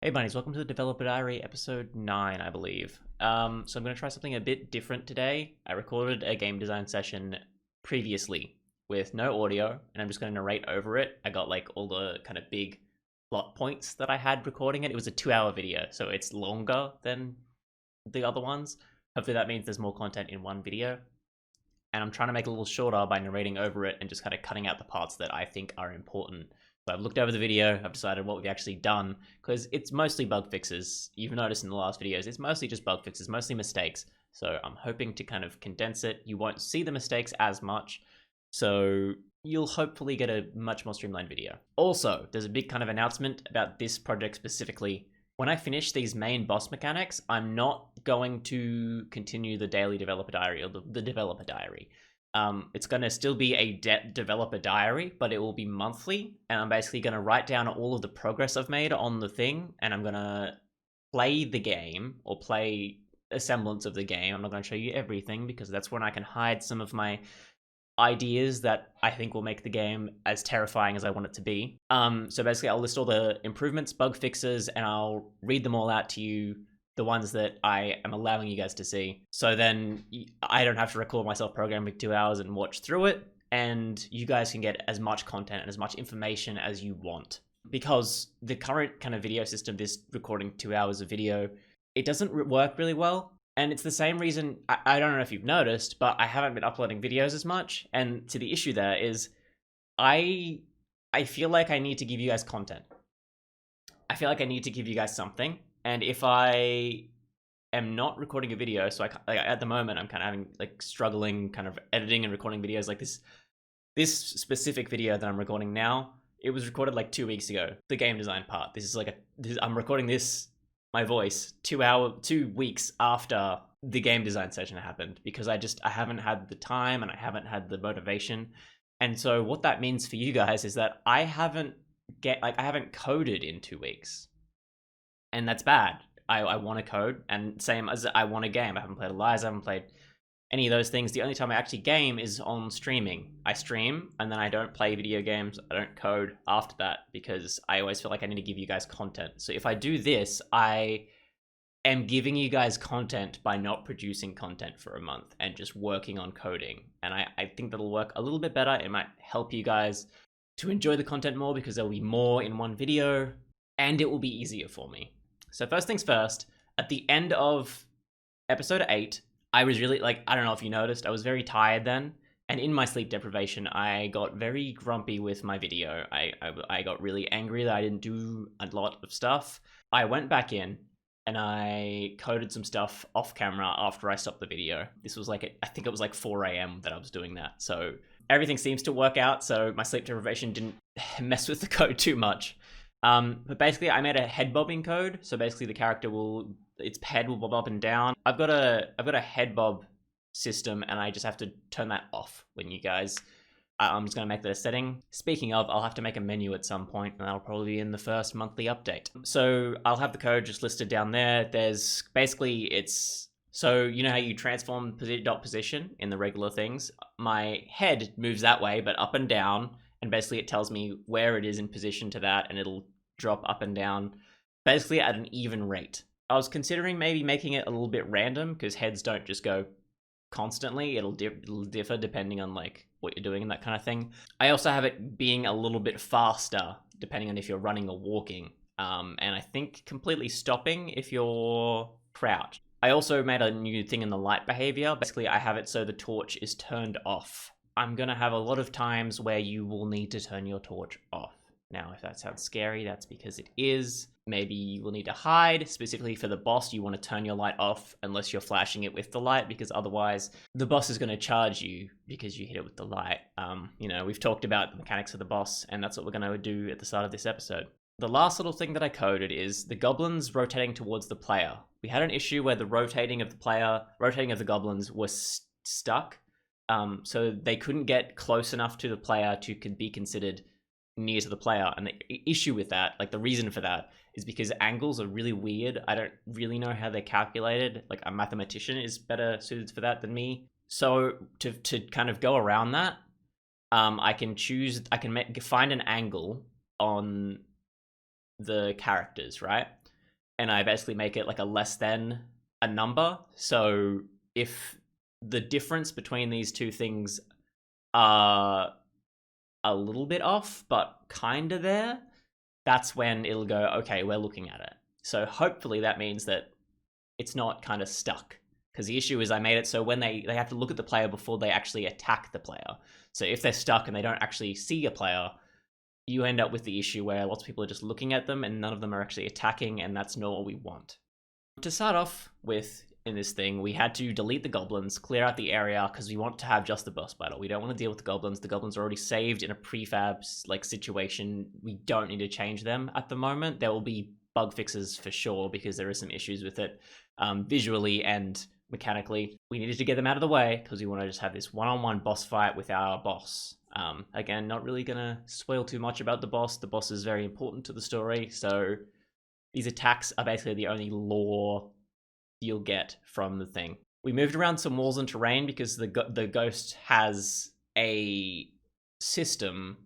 Hey Bunnies, welcome to the Developer Diary, episode 9, I believe. So I'm going to try something a bit different today. I recorded a game design session previously with no audio, and I'm just going to narrate over it. I got like all the kind of big plot points that I had recording it. It was a 2-hour video, so it's longer than the other ones. Hopefully that means there's more content in one video. And I'm trying to make it a little shorter by narrating over it and just kind of cutting out the parts that I think are important. So I've looked over the video, I've decided what we've actually done, because it's mostly bug fixes. You've noticed in the last videos, it's mostly just bug fixes, mostly mistakes. So I'm hoping to kind of condense it. You won't see the mistakes as much, so you'll hopefully get a much more streamlined video. Also, there's a big kind of announcement about this project specifically. When I finish these main boss mechanics, I'm not going to continue the daily developer diary or the developer diary. It's going to still be a developer diary, but it will be monthly. And I'm basically going to write down all of the progress I've made on the thing. And I'm going to play the game or play a semblance of the game. I'm not going to show you everything because that's when I can hide some of my ideas that I think will make the game as terrifying as I want it to be. So basically I'll list all the improvements, bug fixes, and I'll read them all out to you, the ones that I am allowing you guys to see. So then I don't have to record myself programming for 2 hours and watch through it, and you guys can get as much content and as much information as you want. Because the current kind of video system, this recording 2 hours of video, it doesn't work really well. And it's the same reason, I don't know if you've noticed, but I haven't been uploading videos as much. And to the issue there is, I feel like I need to give you guys content. I feel like I need to give you guys something. And if I am not recording a video, so at the moment, I'm kind of having like struggling kind of editing and recording videos like this. This specific video that I'm recording now, it was recorded like 2 weeks ago. The game design part. This is like I'm recording this, my voice, 2 weeks after the game design session happened, because I haven't had the time and I haven't had the motivation. And so what that means for you guys is that I haven't coded in 2 weeks. And that's bad. I want to code, and same as I want a game. I haven't played Eliza, I haven't played any of those things. The only time I actually game is on streaming. I stream and then I don't play video games. I don't code after that because I always feel like I need to give you guys content. So if I do this, I am giving you guys content by not producing content for a month and just working on coding. And I think that'll work a little bit better. It might help you guys to enjoy the content more because there'll be more in one video, and it will be easier for me. So first things first, at the end of episode 8, I was really, I don't know if you noticed, I was very tired then. And in my sleep deprivation, I got very grumpy with my video. I got really angry that I didn't do a lot of stuff. I went back in and I coded some stuff off camera after I stopped the video. This was I think it was like 4 a.m. that I was doing that. So everything seems to work out. So my sleep deprivation didn't mess with the code too much. But basically I made a head bobbing code. So basically the character its head will bob up and down. I've got a head bob system, and I just have to turn that off when you guys, I'm just going to make that a setting. Speaking of, I'll have to make a menu at some point, and that'll probably be in the first monthly update. So I'll have the code just listed down there. There's basically, so you know how you transform dot position in the regular things? My head moves that way, but up and down, and basically it tells me where it is in position to that, and it'll drop up and down basically at an even rate. I was considering maybe making it a little bit random, because heads don't just go constantly. It'll differ depending on like what you're doing and that kind of thing. I also have it being a little bit faster depending on if you're running or walking, and I think completely stopping if you're crouched. I also made a new thing in the light behavior. Basically I have it so the torch is turned off. I'm gonna have a lot of times where you will need to turn your torch off. Now, if that sounds scary, that's because it is. Maybe you will need to hide. Specifically for the boss, you want to turn your light off unless you're flashing it with the light, because otherwise the boss is going to charge you because you hit it with the light. We've talked about the mechanics of the boss, and that's what we're going to do at the start of this episode. The last little thing that I coded is the goblins rotating towards the player. We had an issue where the rotating of the goblins was stuck. So they couldn't get close enough to the player to be considered near to the player. And the issue with that, like the reason for that, is because angles are really weird. I don't really know how they're calculated. Like a mathematician is better suited for that than me. So to kind of go around that, I can find an angle on the characters, right? and I basically make it like a less than a number. So if the difference between these two things are a little bit off, but kind of there, that's when it'll go, okay, we're looking at it. So hopefully that means that it's not kind of stuck. Because the issue is I made it so when they have to look at the player before they actually attack the player. So if they're stuck and they don't actually see a player, you end up with the issue where lots of people are just looking at them and none of them are actually attacking, and that's not what we want. To start off with, in this thing, we had to delete the goblins, clear out the area, because we want to have just the boss battle. We don't want to deal with the goblins. The goblins are already saved in a prefab like situation. We don't need to change them at the moment. There will be bug fixes for sure, because there are some issues with it visually and mechanically. We needed to get them out of the way because we want to just have this one-on-one boss fight with our boss. Again, not really gonna spoil too much about the boss. The boss is very important to the story, so these attacks are basically the only lore you'll get from the thing. We moved around some walls and terrain because the ghost has a system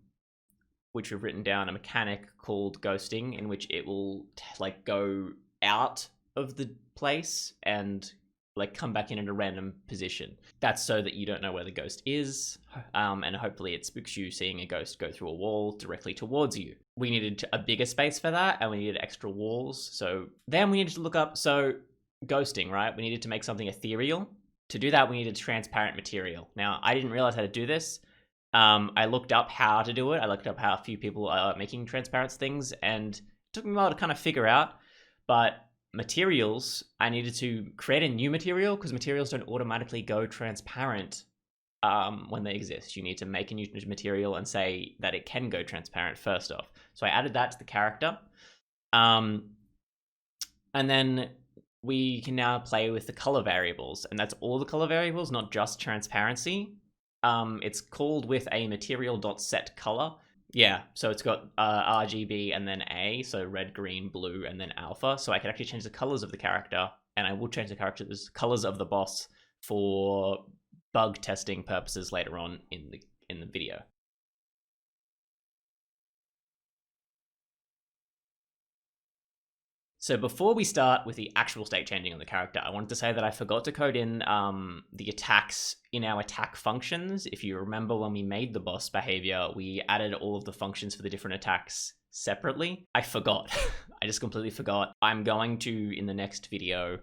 which we've written down, a mechanic called ghosting, in which it will like go out of the place and like come back in at a random position. That's so that you don't know where the ghost is, and hopefully it spooks you seeing a ghost go through a wall directly towards you. We needed a bigger space for that, and we needed extra walls. So then we needed to look up, ghosting, right? We needed to make something ethereal. To do that, we needed transparent material. Now, I didn't realize how to do this. I looked up how to do it. I looked up how a few people are making transparent things, and it took me a while to kind of figure out. But materials, I needed to create a new material, because materials don't automatically go transparent when they exist. You need to make a new material and say that it can go transparent first off. So I added that to the character. And then we can now play with the color variables, and that's all the color variables, not just transparency. It's called with a material.setColor. Yeah, so it's got RGB and then A, so red, green, blue, and then alpha. So I can actually change the colors of the character, and I will change the character's colors of the boss for bug testing purposes later on in the video. So before we start with the actual state changing on the character, I wanted to say that I forgot to code in the attacks in our attack functions. If you remember when we made the boss behavior, we added all of the functions for the different attacks separately. I forgot. I just completely forgot. I'm going to, in the next video,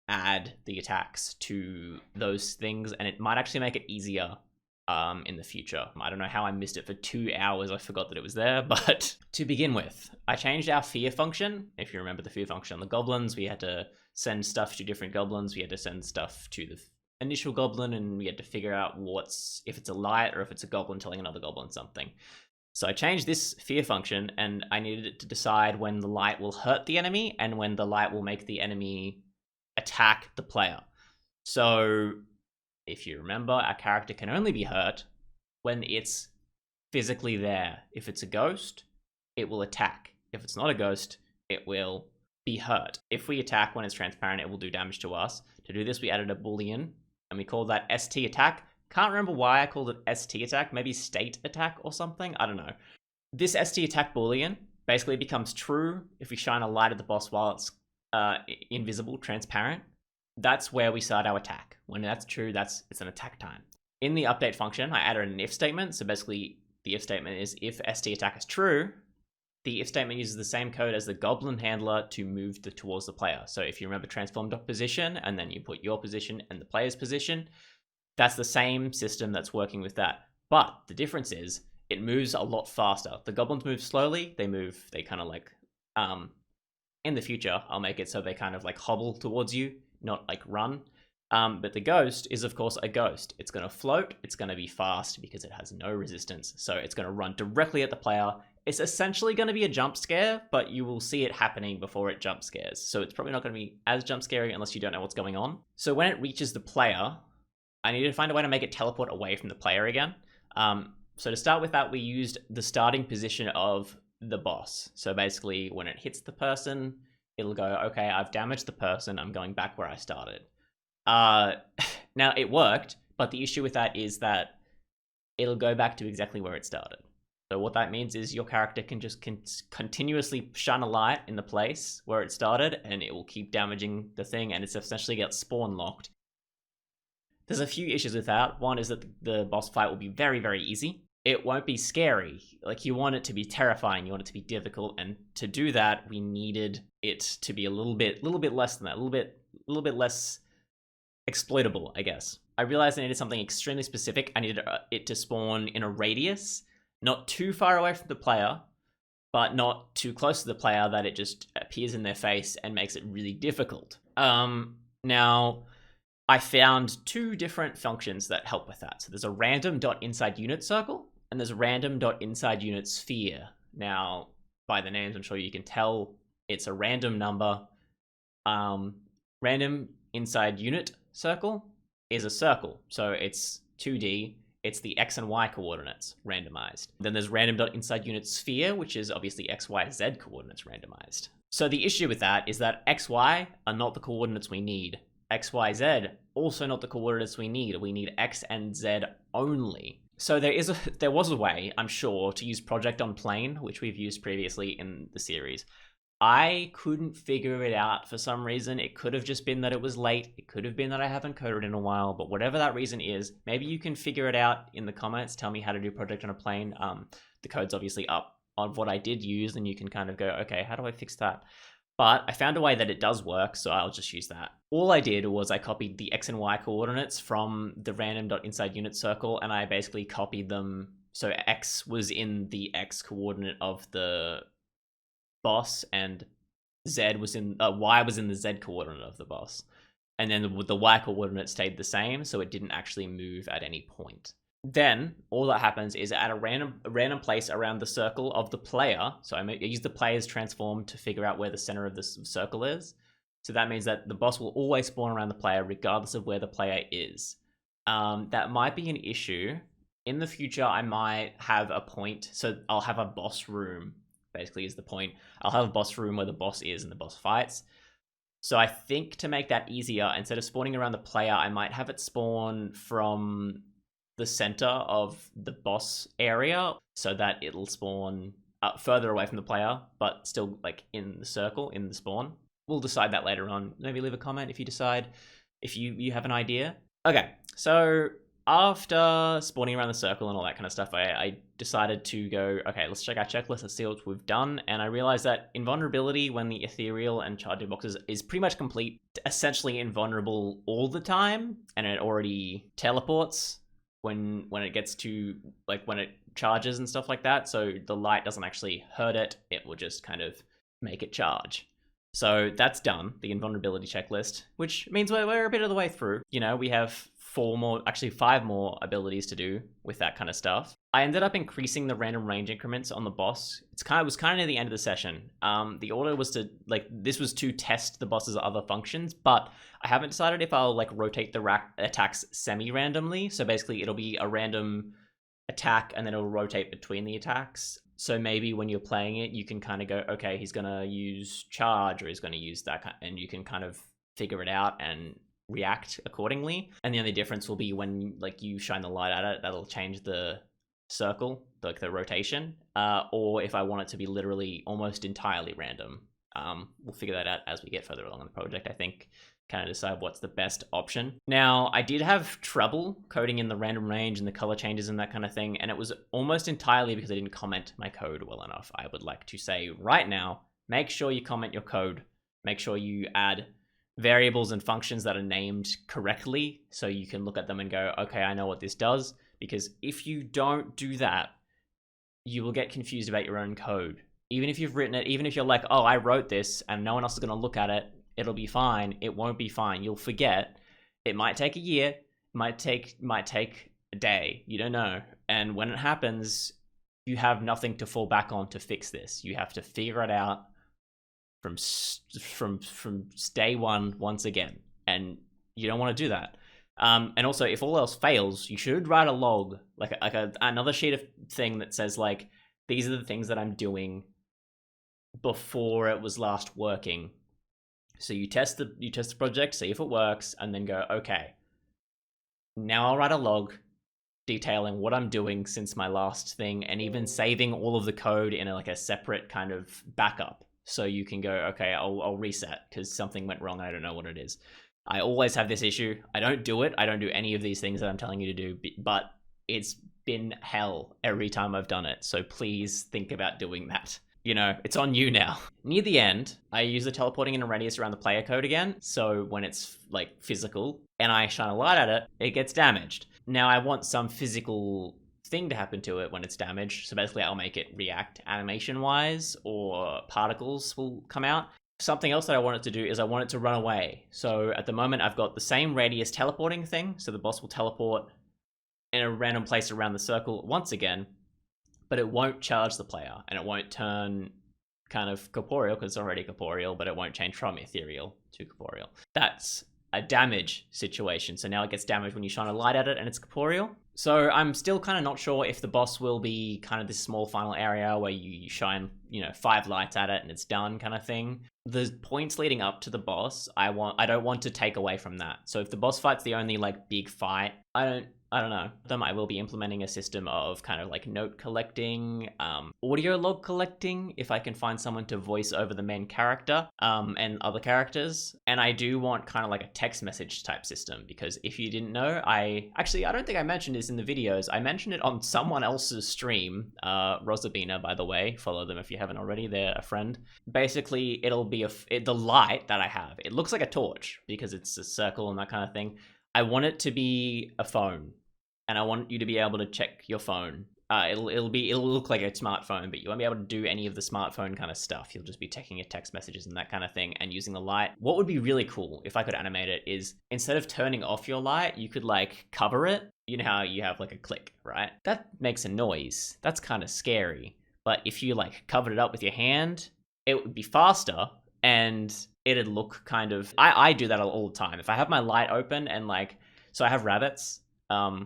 add the attacks to those things, and it might actually make it easier in the future. I don't know how I missed it for 2 hours. I forgot that it was there. But to begin with, I changed our fear function. If you remember the fear function on the goblins, we had to send stuff to different goblins. We had to send stuff to the initial goblin, and we had to figure out if it's a light or if it's a goblin telling another goblin something. So I changed this fear function, and I needed it to decide when the light will hurt the enemy and when the light will make the enemy attack the player. So if you remember, our character can only be hurt when it's physically there. If it's a ghost, it will attack. If it's not a ghost, it will be hurt. If we attack when it's transparent, it will do damage to us. To do this, we added a boolean, and we called that ST attack. Can't remember why I called it ST attack, maybe state attack or something, I don't know. This ST attack boolean basically becomes true if we shine a light at the boss while it's invisible, transparent. That's where we start our attack. When that's true, it's an attack time. In the update function, I added an if statement. So basically, the if statement is if ST attack is true, the if statement uses the same code as the goblin handler to move towards the player. So if you remember transform.position, and then you put your position and the player's position, that's the same system that's working with that. But the difference is it moves a lot faster. The goblins move slowly. They kind of like, in the future, I'll make it so they kind of like hobble towards you, not like run. But the ghost is, of course, a ghost. It's going to float. It's going to be fast because it has no resistance. So it's going to run directly at the player. It's essentially going to be a jump scare, but you will see it happening before it jump scares. So it's probably not going to be as jump scary unless you don't know what's going on. So when it reaches the player, I need to find a way to make it teleport away from the player again. So to start with that, we used the starting position of the boss. So basically, when it hits the person, it'll go, okay, I've damaged the person. I'm going back where I started. Now, it worked, but the issue with that is that it'll go back to exactly where it started. So what that means is your character can just continuously shine a light in the place where it started, and it will keep damaging the thing, and it's essentially gets spawn locked. There's a few issues with that. One is that the boss fight will be very, very easy. It won't be scary. Like, you want it to be terrifying, you want it to be difficult, and to do that, we needed it to be a little bit less than that, a little bit less exploitable, I guess. I realized I needed something extremely specific. I needed it to spawn in a radius, not too far away from the player, but not too close to the player that it just appears in their face and makes it really difficult. Now, I found two different functions that help with that. So there's a random dot inside unit circle, and there's a random dot inside unit sphere. Now, by the names, I'm sure you can tell it's a random number. Random inside unit circle is a circle, so it's 2D. It's the X and Y coordinates randomized. Then there's random dot inside unit sphere, which is obviously X, Y, Z coordinates randomized. So the issue with that is that X, Y are not the coordinates we need. X, Y, Z, also not the coordinates we need. We need X and Z only. So there was a way, I'm sure, to use project on plane, which we've used previously in the series. I couldn't figure it out for some reason. It could have just been that it was late. It could have been that I haven't coded in a while, but whatever that reason is, maybe you can figure it out in the comments. Tell me how to do project on a plane. The code's obviously up on what I did use, and you can kind of go, okay, how do I fix that? But I found a way that it does work, so I'll just use that. All I did was I copied the X and Y coordinates from the random.InsideUnit circle, and I basically copied them. So X was in the X coordinate of the boss, and Z was in Y was in the Z coordinate of the boss. And then the Y coordinate stayed the same, so it didn't actually move at any point. Then all that happens is at a random place around the circle of the player. So I use the player's transform to figure out where the center of the circle is. So that means that the boss will always spawn around the player regardless of where the player is. That might be an issue. In the future, I might have a point. So I'll have a boss room, basically is the point. I'll have a boss room where the boss is and the boss fights. So I think to make that easier, instead of spawning around the player, I might have it spawn from the center of the boss area so that it'll spawn further away from the player, but still like in the circle, in the spawn. We'll decide that later on. Maybe leave a comment if you decide, if you have an idea. Okay, so after spawning around the circle and all that kind of stuff, I decided to go, okay, let's check our checklist, let's see what we've done. And I realized that invulnerability when the ethereal and charging boxes is pretty much complete, essentially invulnerable all the time, and it already teleports when it gets to, like, when it charges and stuff like that. So the light doesn't actually hurt it, it will just kind of make it charge. So that's done, the invulnerability checklist, which means we're a bit of the way through. You know, we have 5 more abilities to do with that kind of stuff. I ended up increasing the random range increments on the boss. It was kind of near the end of the session. The order was to, like, this was to test the boss's other functions, but I haven't decided if I'll, like, rotate the attacks semi-randomly. So basically it'll be a random attack and then it'll rotate between the attacks. So maybe when you're playing it, you can kind of go, okay, he's going to use charge or he's going to use that, and you can kind of figure it out and react accordingly. And the only difference will be when, like, you shine the light at it, that'll change the circle, like the rotation, or if I want it to be literally almost entirely random. We'll figure that out as we get further along in the project, I think. Kind of decide what's the best option. Now, I did have trouble coding in the random range and the color changes and that kind of thing, and it was almost entirely because I didn't comment my code well enough. I would like to say right now, make sure you comment your code. Make sure you add variables and functions that are named correctly so you can look at them and go, okay, I know what this does. Because if you don't do that, you will get confused about your own code. Even if you've written it, even if you're like, oh, I wrote this and no one else is going to look at it, it'll be fine. It won't be fine. You'll forget. It might take a year. Might take a day. You don't know. And when it happens, you have nothing to fall back on to fix this. You have to figure it out from day one once again. And you don't want to do that. And also, if all else fails, you should write a log, like another sheet of thing that says, like, these are the things that I'm doing before it was last working. So you test the project, see if it works, and then go, okay, now I'll write a log detailing what I'm doing since my last thing, and even saving all of the code in a separate kind of backup. So you can go, okay, I'll reset because something went wrong and I don't know what it is. I always have this issue. I don't do it. I don't do any of these things that I'm telling you to do, but it's been hell every time I've done it. So please think about doing that. It's on you now. Near the end, I use the teleporting in a radius around the player code again. So when it's physical and I shine a light at it, it gets damaged. Now I want some physical thing to happen to it when it's damaged. So basically I'll make it react animation wise, or particles will come out. Something else that I want it to do is I want it to run away. So at the moment I've got the same radius teleporting thing. So the boss will teleport in a random place around the circle once again, but it won't charge the player and it won't turn kind of corporeal because it's already corporeal, but it won't change from ethereal to corporeal. That's a damage situation. So now it gets damaged when you shine a light at it and it's corporeal. So I'm still kind of not sure if the boss will be kind of this small final area where you shine, 5 lights at it and it's done kind of thing. The points leading up to the boss, I don't want to take away from that. So if the boss fight's the only big fight, I don't know. I will be implementing a system of kind of note collecting, audio log collecting, if I can find someone to voice over the main character, and other characters. And I do want kind of a text message type system, because if you didn't know, I don't think I mentioned this in the videos. I mentioned it on someone else's stream, Rosabina, by the way. Follow them if you haven't already. They're a friend. Basically, it'll be the light that I have. It looks like a torch because it's a circle and that kind of thing. I want it to be a phone. And I want you to be able to check your phone. It'll look like a smartphone, but you won't be able to do any of the smartphone kind of stuff. You'll just be checking your text messages and that kind of thing and using the light. What would be really cool if I could animate it is, instead of turning off your light, you could cover it. You know how you have a click, right? That makes a noise. That's kind of scary. But if you covered it up with your hand, it would be faster and it'd look kind of... I do that all the time. If I have my light open and so I have rabbits.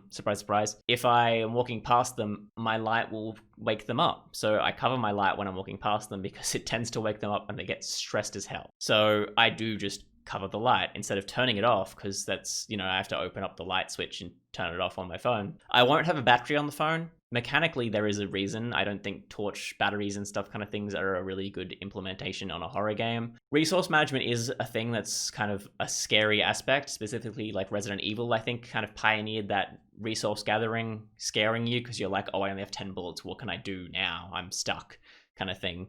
Surprise, surprise. If I am walking past them, my light will wake them up. So I cover my light when I'm walking past them because it tends to wake them up and they get stressed as hell. So I do just cover the light instead of turning it off, because that's, I have to open up the light switch and turn it off on my phone. I won't have a battery on the phone. Mechanically, there is a reason. I don't think torch batteries and stuff kind of things are a really good implementation on a horror game. Resource management is a thing that's kind of a scary aspect, specifically Resident Evil, I think, kind of pioneered that resource gathering, scaring you because you're oh, I only have 10 bullets. What can I do now? I'm stuck kind of thing.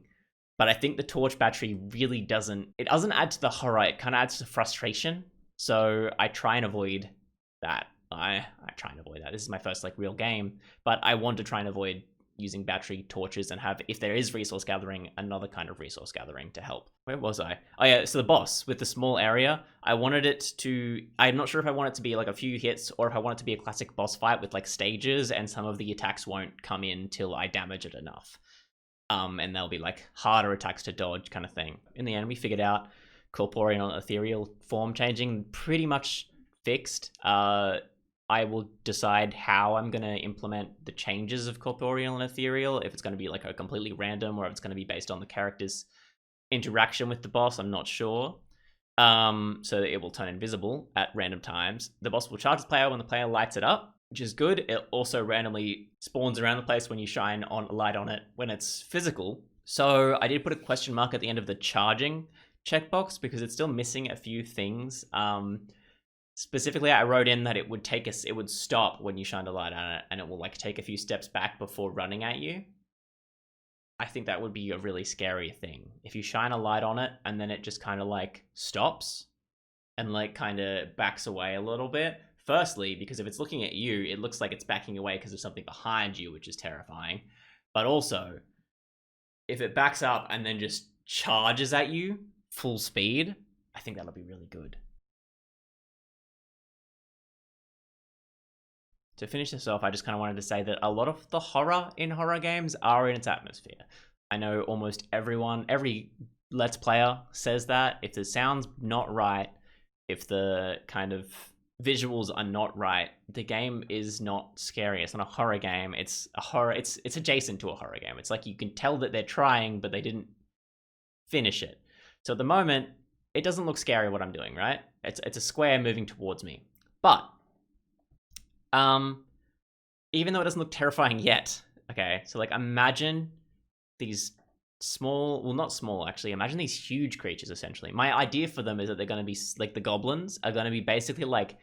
But I think the torch battery really doesn't add to the horror. It kind of adds to frustration. So I try and avoid that. I try and avoid that. This is my first real game, but I want to try and avoid using battery torches and have, if there is resource gathering, another kind of resource gathering to help. Where was I? Oh yeah, so the boss with the small area, I'm not sure if I want it to be a few hits or if I want it to be a classic boss fight with stages and some of the attacks won't come in till I damage it enough. And they'll be harder attacks to dodge kind of thing. In the end, we figured out corporeal and ethereal form changing pretty much fixed. I will decide how I'm going to implement the changes of corporeal and ethereal, if it's going to be a completely random or if it's going to be based on the character's interaction with the boss. I'm not sure. So that it will turn invisible at random times. The boss will charge the player when the player lights it up, which is good. It also randomly spawns around the place when you shine a light on it when it's physical. So I did put a question mark at the end of the charging checkbox because it's still missing a few things. Specifically, I wrote in that it would stop when you shine a light on it, and it will take a few steps back before running at you. I think that would be a really scary thing. If you shine a light on it and then it just kind of stops and kind of backs away a little bit. Firstly, because if it's looking at you, it looks like it's backing away because there's something behind you, which is terrifying. But also, if it backs up and then just charges at you full speed, I think that'll be really good. To finish this off, I just kind of wanted to say that a lot of the horror in horror games are in its atmosphere. I know almost every Let's Player says that. If the sound's not right, if the kind of visuals are not right, the game is not scary. It's not a horror game. It's a horror. It's adjacent to a horror game. It's you can tell that they're trying, but they didn't finish it. So at the moment, it doesn't look scary what I'm doing, right? It's a square moving towards me. But even though it doesn't look terrifying yet. Okay, so like imagine these small, well, not small actually, imagine these huge creatures essentially. My idea for them is that they're going to be like the goblins are going to be basically like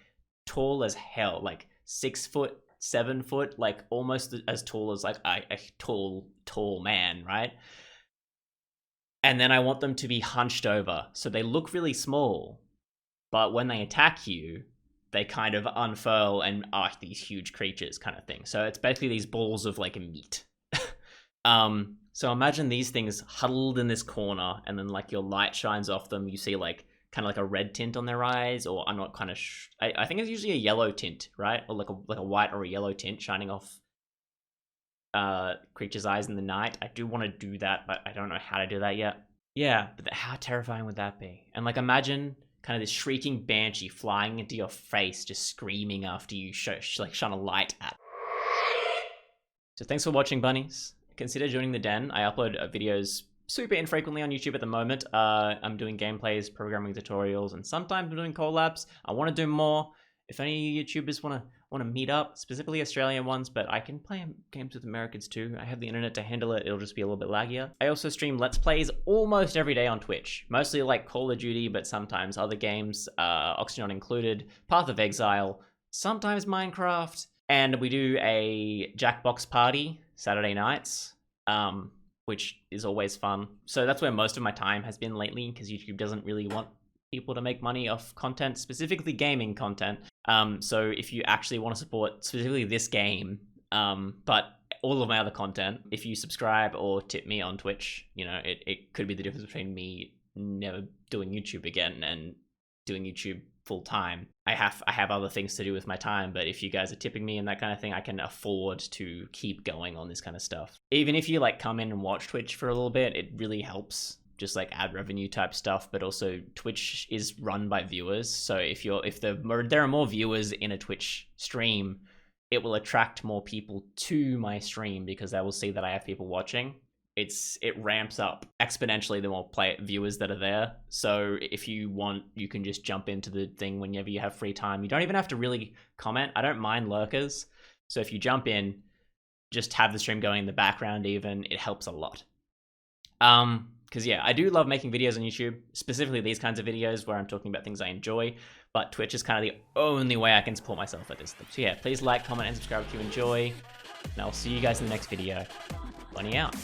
tall as hell, like 6 foot, 7 foot, like almost as tall as like a tall man, right? And then I want them to be hunched over, so they look really small, but when they attack you, they kind of unfurl and are these huge creatures kind of thing. So it's basically these balls of like meat. So imagine these things huddled in this corner, and then like your light shines off them. You see like kind of like a red tint on their eyes, or I'm not kind of. I think it's usually a yellow tint, right? Or like a white or a yellow tint shining off creatures' eyes in the night. I do want to do that, but I don't know how to do that yet. Yeah, but how terrifying would that be? And like imagine kind of this shrieking banshee flying into your face, just screaming after you like shine a light at. So thanks for watching, bunnies. Consider joining the den. I upload videos super infrequently on YouTube at the moment. I'm doing gameplays, programming tutorials, and sometimes I'm doing collabs. I want to do more. If any YouTubers want to meet up, specifically Australian ones, but I can play games with Americans too. I have the internet to handle it. It'll just be a little bit laggier. I also stream Let's Plays almost every day on Twitch. Mostly like Call of Duty, but sometimes other games, Oxygen included, Path of Exile, sometimes Minecraft. And we do a Jackbox party Saturday nights, which is always fun. So that's where most of my time has been lately, because YouTube doesn't really want people to make money off content, specifically gaming content. So if you actually want to support specifically this game, but all of my other content, if you subscribe or tip me on Twitch, you know, it could be the difference between me never doing YouTube again and doing YouTube full time. I have other things to do with my time, but if you guys are tipping me and that kind of thing, I can afford to keep going on this kind of stuff. Even if you like come in and watch Twitch for a little bit, it really helps. Just like ad revenue type stuff, but also Twitch is run by viewers. So if there are more viewers in a Twitch stream, it will attract more people to my stream because they will see that I have people watching. It ramps up exponentially the more viewers that are there. So if you want, you can just jump into the thing whenever you have free time. You don't even have to really comment. I don't mind lurkers. So if you jump in, just have the stream going in the background even, it helps a lot. Because yeah, I do love making videos on YouTube, specifically these kinds of videos where I'm talking about things I enjoy, but Twitch is kind of the only way I can support myself at this thing. So yeah, please like, comment, and subscribe if you enjoy, and I'll see you guys in the next video. Bunny out.